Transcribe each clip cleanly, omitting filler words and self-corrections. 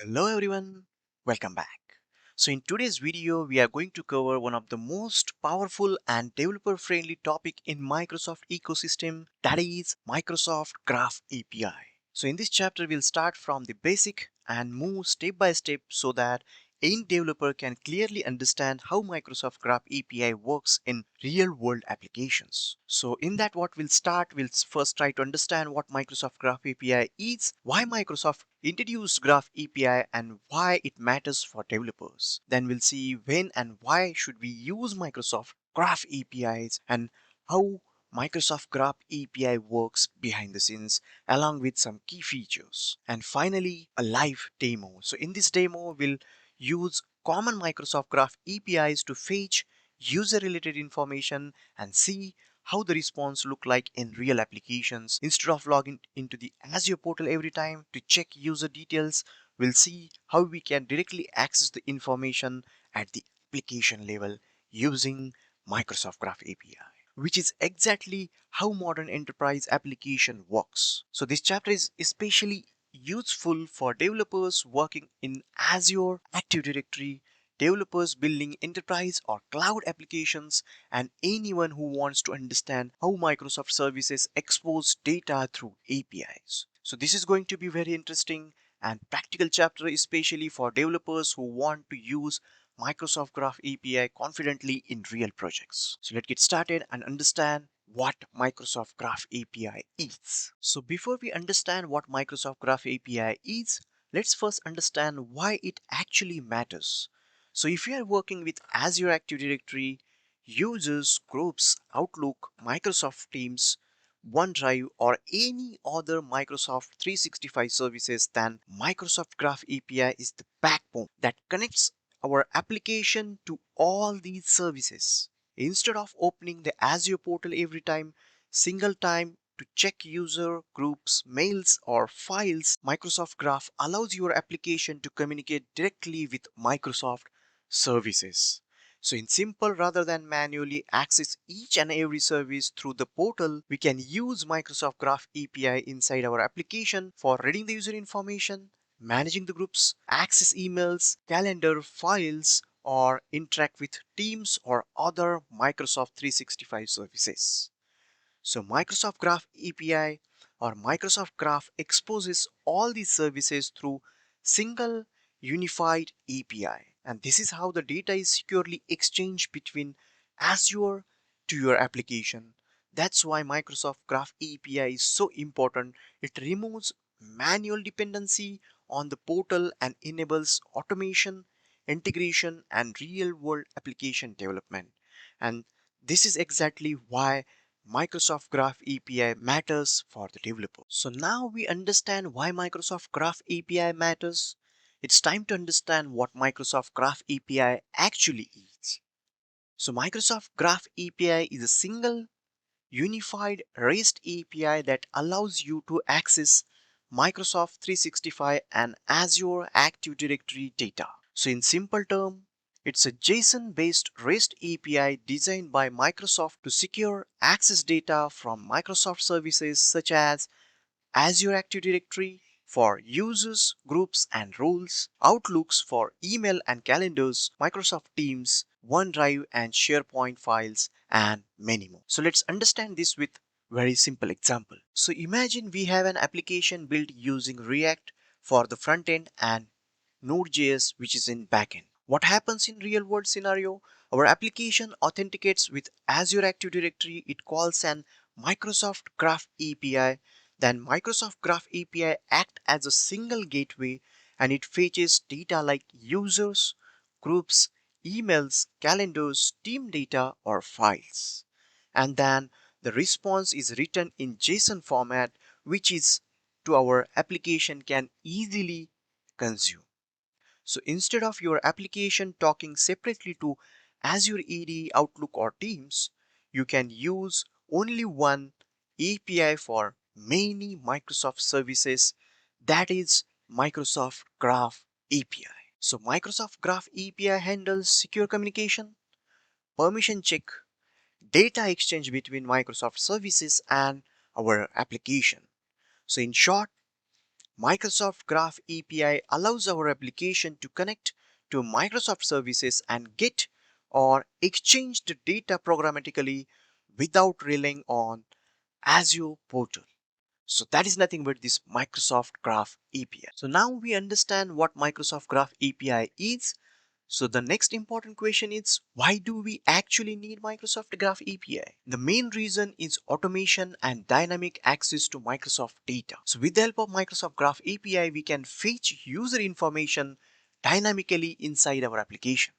Hello everyone, welcome back. So in today's video, we are going to cover one of the most powerful and developer friendly topic in Microsoft ecosystem, that is Microsoft Graph API. So in this chapter, we'll start from the basic and move step by step so that any developer can clearly understand how Microsoft Graph API works in real world applications. So in that what we'll first try to understand what Microsoft Graph API is, why Microsoft introduced Graph API and why it matters for developers. Then we'll see when and why should we use Microsoft Graph APIs and how Microsoft Graph API works behind the scenes along with some key features. And finally, a live demo. So in this demo, we'll use common Microsoft Graph APIs to fetch user-related information and see how the response look like in real applications. Instead of logging into the Azure portal every time to check user details, we'll see how we can directly access the information at the application level using Microsoft Graph API, which is exactly how modern enterprise application works. So this chapter is especially useful for developers working in Azure Active Directory, developers building enterprise or cloud applications, and anyone who wants to understand how Microsoft services expose data through APIs. So this is going to be very interesting and practical chapter, especially for developers who want to use Microsoft Graph API confidently in real projects. So let's get started and understand what Microsoft Graph API is. So before we understand what Microsoft Graph API is, let's first understand why it actually matters. So if you are working with Azure Active Directory, users, groups, Outlook, Microsoft Teams, OneDrive, or any other Microsoft 365 services, then Microsoft Graph API is the backbone that connects our application to all these services. Instead of opening the Azure portal every single time to check user groups, mails, or files, Microsoft Graph allows your application to communicate directly with Microsoft services. So in simple, rather than manually access each and every service through the portal, we can use Microsoft Graph API inside our application for reading the user information, managing the groups, access emails, calendar, files, or interact with Teams or other Microsoft 365 services. So Microsoft Graph API or Microsoft Graph exposes all these services through single unified API. And this is how the data is securely exchanged between Azure to your application. That's why Microsoft Graph API is so important. It removes manual dependency on the portal and enables automation, integration, and real world application development. And this is exactly why Microsoft Graph API matters for the developer. So now we understand why Microsoft Graph API matters. It's time to understand what Microsoft Graph API actually is. So Microsoft Graph API is a single unified REST API that allows you to access Microsoft 365 and Azure Active Directory data. So in simple terms, it's a JSON-based REST API designed by Microsoft to secure access data from Microsoft services such as Azure Active Directory for users, groups, and roles, Outlooks for email and calendars, Microsoft Teams, OneDrive and SharePoint files, and many more. So let's understand this with very simple example. So imagine we have an application built using React for the front end and Node.js which is in backend. What happens in real world scenario? Our application authenticates with Azure Active Directory. It calls an Microsoft Graph API. Then Microsoft Graph API act as a single gateway and it fetches data like users, groups, emails, calendars, team data or files. And then the response is written in JSON format which is to our application can easily consume. So instead of your application talking separately to Azure AD, Outlook or Teams, you can use only one API for many Microsoft services, that is Microsoft Graph API. So Microsoft Graph API handles secure communication, permission check, data exchange between Microsoft services and our application. So in short, Microsoft Graph API allows our application to connect to Microsoft services and get or exchange the data programmatically without relying on Azure Portal. So that is nothing but this Microsoft Graph API. So now we understand what Microsoft Graph API is. So the next important question is, why do we actually need Microsoft Graph API? The main reason is automation and dynamic access to Microsoft data. So with the help of Microsoft Graph API, we can fetch user information dynamically inside our application.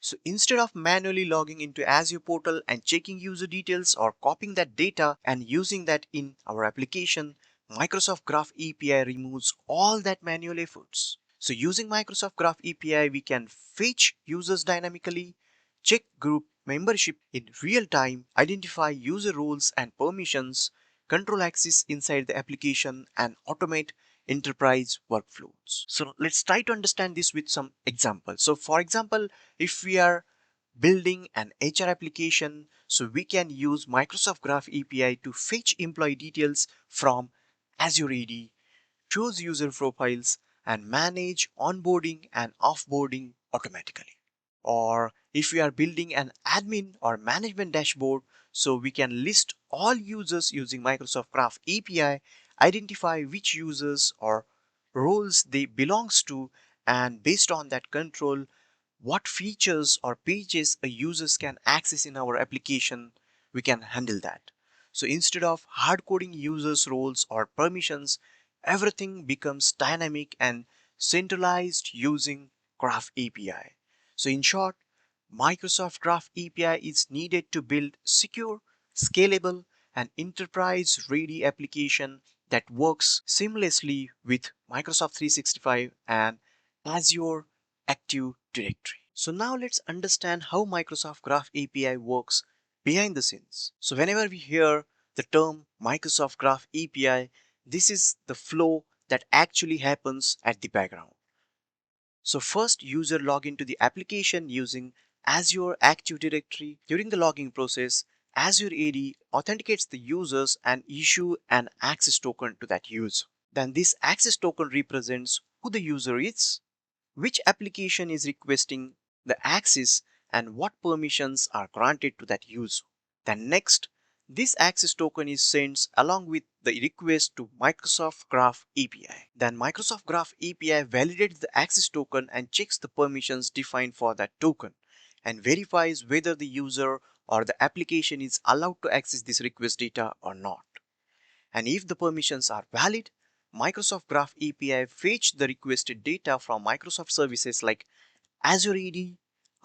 So instead of manually logging into Azure Portal and checking user details or copying that data and using that in our application, Microsoft Graph API removes all that manual efforts. So using Microsoft Graph API, we can fetch users dynamically, check group membership in real time, identify user roles and permissions, control access inside the application, and automate enterprise workflows. So let's try to understand this with some examples. So for example, if we are building an HR application, so we can use Microsoft Graph API to fetch employee details from Azure AD, choose user profiles, and manage onboarding and offboarding automatically. Or if we are building an admin or management dashboard, so we can list all users using Microsoft Graph API, identify which users or roles they belongs to, and based on that control what features or pages a users can access in our application, we can handle that. So instead of hard coding users roles or permissions, everything becomes dynamic and centralized using Graph API. So in short, Microsoft Graph API is needed to build secure, scalable, and enterprise ready application that works seamlessly with Microsoft 365 and Azure Active Directory. So now let's understand how Microsoft Graph API works behind the scenes. So whenever we hear the term Microsoft Graph API, this is the flow that actually happens at the background. So first, user log into the application using Azure Active Directory. During the logging process, Azure AD authenticates the users and issue an access token to that user. Then this access token represents who the user is, which application is requesting the access, and what permissions are granted to that user. Then next, this access token is sent along with the request to Microsoft Graph API. Then Microsoft Graph API validates the access token and checks the permissions defined for that token and verifies whether the user or the application is allowed to access this request data or not. And if the permissions are valid, Microsoft Graph API fetch the requested data from Microsoft services like Azure AD,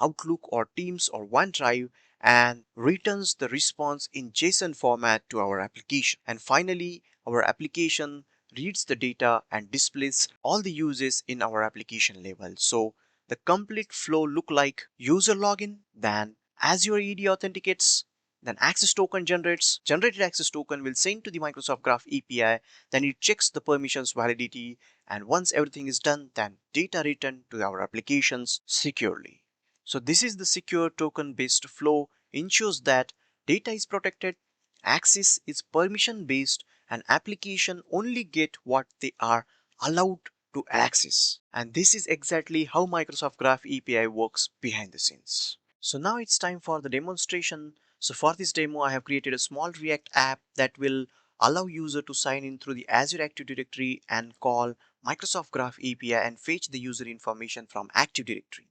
Outlook or Teams or OneDrive, and returns the response in JSON format to our application. And finally, our application reads the data and displays all the uses in our application level. So the complete flow look like user login, then Azure AD authenticates, then access token generated access token will send to the Microsoft Graph API, then it checks the permissions validity, and once everything is done, then data returned to our applications securely. So this is the secure token based flow, ensures that data is protected, access is permission based, and application only get what they are allowed to access. And this is exactly how Microsoft Graph API works behind the scenes. So now it's time for the demonstration. So for this demo, I have created a small React app that will allow user to sign in through the Azure Active Directory and call Microsoft Graph API and fetch the user information from Active Directory.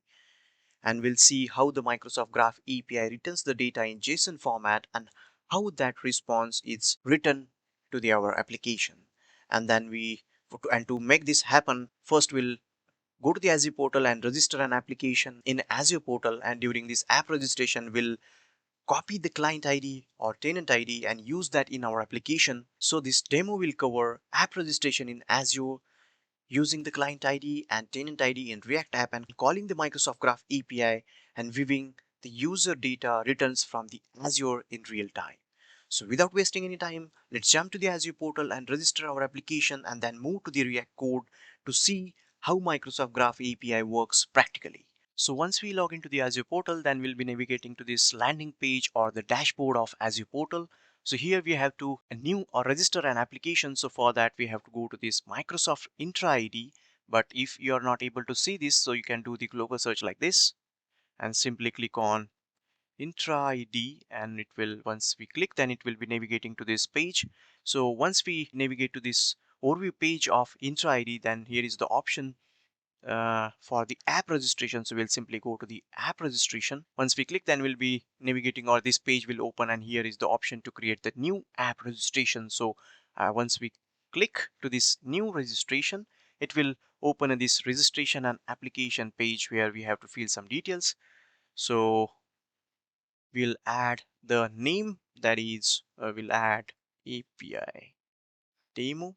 And we'll see how the Microsoft Graph API returns the data in JSON format and how that response is written to our application. And then to make this happen, first we'll go to the Azure portal and register an application in Azure portal, and during this app registration we'll copy the client ID or tenant ID and use that in our application. So this demo will cover app registration in Azure using the client ID and tenant ID in React app and calling the Microsoft Graph API and viewing the user data returns from the Azure in real time. So without wasting any time, let's jump to the Azure portal and register our application and then move to the React code to see how Microsoft Graph API works practically. So once we log into the Azure portal, then we'll be navigating to this landing page or the dashboard of Azure portal. So here we have to new or register an application. So for that we have to go to this Microsoft Intra ID. But if you are not able to see this, so you can do the global search like this and simply click on Intra ID, and it will, once we click, then it will be navigating to this page. So once we navigate to this overview page of Intra ID, then here is the option for the app registration. So we'll simply go to the app registration. Once we click, then we'll be navigating, or this page will open, and here is the option to create the new app registration. So once we click to this new registration, it will open in this registration and application page where we have to fill some details. So we'll add the name, that is we'll add API demo,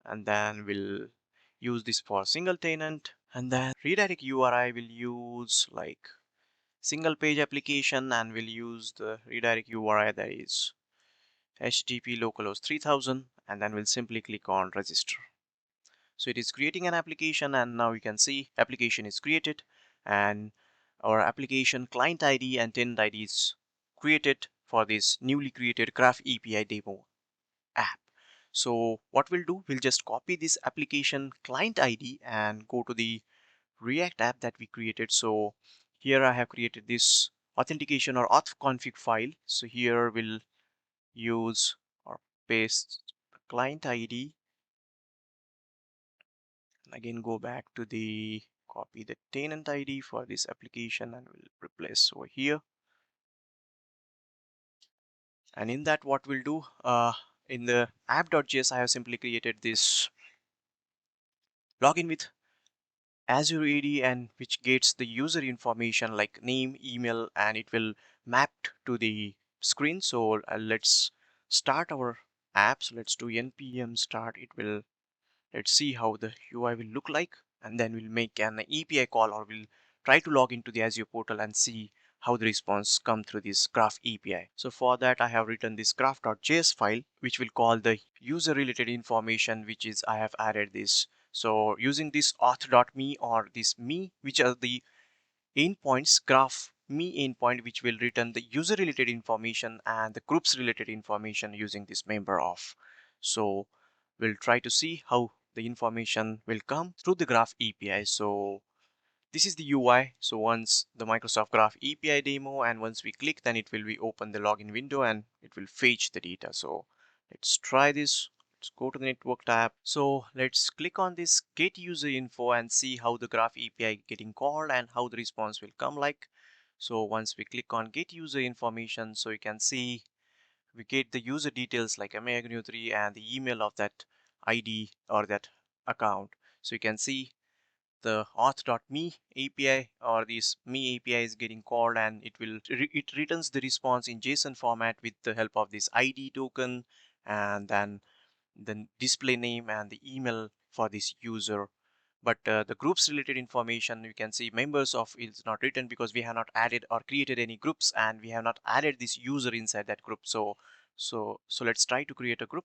and then we'll use this for single tenant, and then redirect URI will use like single page application, and we'll use the redirect URI, that is HTTP localhost 3000, and then we'll simply click on register. So it is creating an application, and now you can see application is created, and our application client ID and tenant ID is created for this newly created Graph API demo app. So what we'll do, we'll just copy this application client ID and go to the React app that we created. So here I have created this authentication or auth config file. So here we'll use or paste the client ID, and again go back to the copy the tenant ID for this application, and we'll replace over here. And in that, what we'll do, in the app.js, I have simply created this login with Azure AD, and which gets the user information like name, email, and it will map to the screen. So let's start our app. So let's do npm start. It will, let's see how the UI will look like, and then we'll make an API call, or we'll try to log into the Azure portal and see how the response come through this graph API. So for that, I have written this graph.js file, which will call the user related information, which is I have added this. So using this auth.me or this me, which are the endpoints, graph me endpoint, which will return the user related information and the groups related information using this member of. So we'll try to see how the information will come through the graph API. So this is the UI. So once the Microsoft Graph API demo, and once we click, then it will be open the login window and it will fetch the data. So let's try this. Let's go to the network tab. So let's click on this get user info and see how the Graph API getting called and how the response will come like. So once we click on get user information, so you can see we get the user details like MAGNU3 and the email of that ID or that account. So you can see the auth.me API or this me API is getting called, and it returns the response in JSON format with the help of this ID token, and then the display name and the email for this user. But the groups related information, you can see members of is not written because we have not added or created any groups, and we have not added this user inside that group. So let's try to create a group.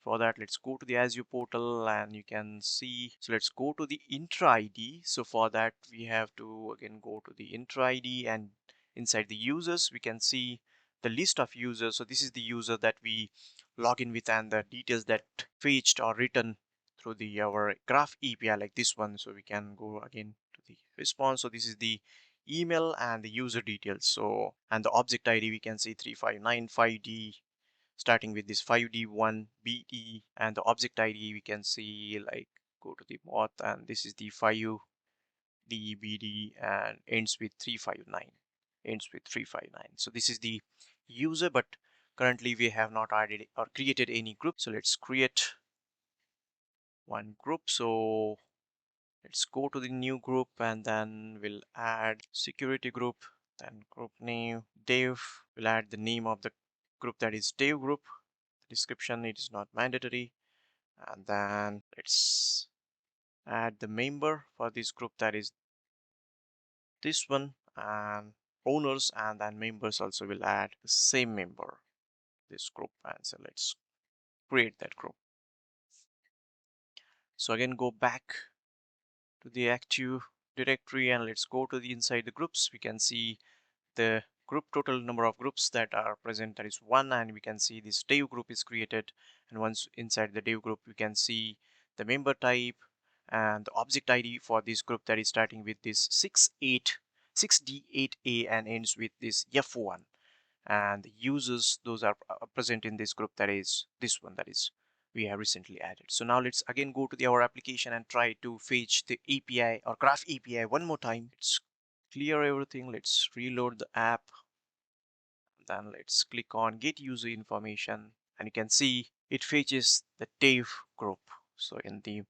For that, let's go to the Azure portal, and you can see, so let's go to the intra ID. So for that, we have to again go to the intra ID, and inside the users we can see the list of users. So this is the user that we log in with, and the details that fetched or written through the our graph API like this one. So we can go again to the response. So this is the email and the user details. So, and the object ID we can see 3595D, starting with this 5D1BD, and the object ID we can see like go to the moth, and this is the 5DBD and ends with 359. So this is the user, but currently we have not added or created any group. So let's create one group. So let's go to the new group, and then we'll add security group, then group name dev. We'll add the name of the group, that is dev group. Description, it is not mandatory. And then let's add the member for this group, that is this one, and owners, and then members also will add the same member this group. And so let's create that group. So again, go back to the Active Directory, and let's go to the inside the groups. We can see the group total number of groups that are present, that is 1, and we can see this dev group is created. And once inside the dev group, we can see the member type and the object ID for this group that is starting with this 6D8A and ends with this F1. And the users, those are present in this group, that is this one, that is we have recently added. So now let's again go to our application and try to fetch the API or Graph API one more time. Let's clear everything. Let's reload the app. Then let's click on get user information, and you can see it fetches the dev group. So in the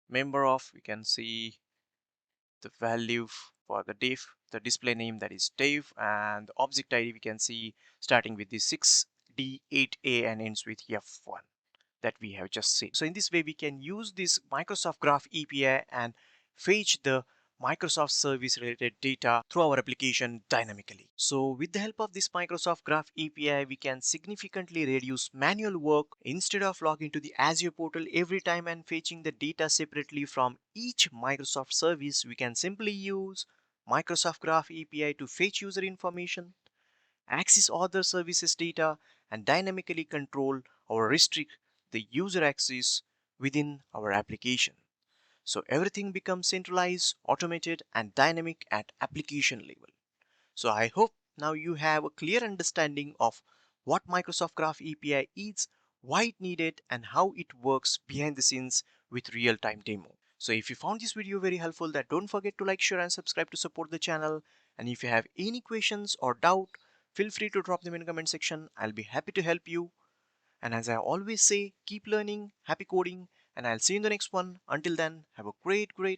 member of, we can see the value for the dev, the display name, that is dev, and the object ID we can see starting with the 6D8A and ends with F1 that we have just seen. So in this way, we can use this Microsoft Graph API and fetch the Microsoft service related data through our application dynamically. So with the help of this Microsoft Graph API, we can significantly reduce manual work. Instead of logging to the Azure portal every time and fetching the data separately from each Microsoft service, we can simply use Microsoft Graph API to fetch user information, access other services data, and dynamically control or restrict the user access within our application. So everything becomes centralized, automated, and dynamic at application level. So I hope now you have a clear understanding of what Microsoft Graph API is, why it needed, and how it works behind the scenes with real-time demo. So if you found this video very helpful, then don't forget to like, share, and subscribe to support the channel. And if you have any questions or doubt, feel free to drop them in the comment section. I'll be happy to help you. And as I always say, keep learning, happy coding, and I'll see you in the next one. Until then, have a great day.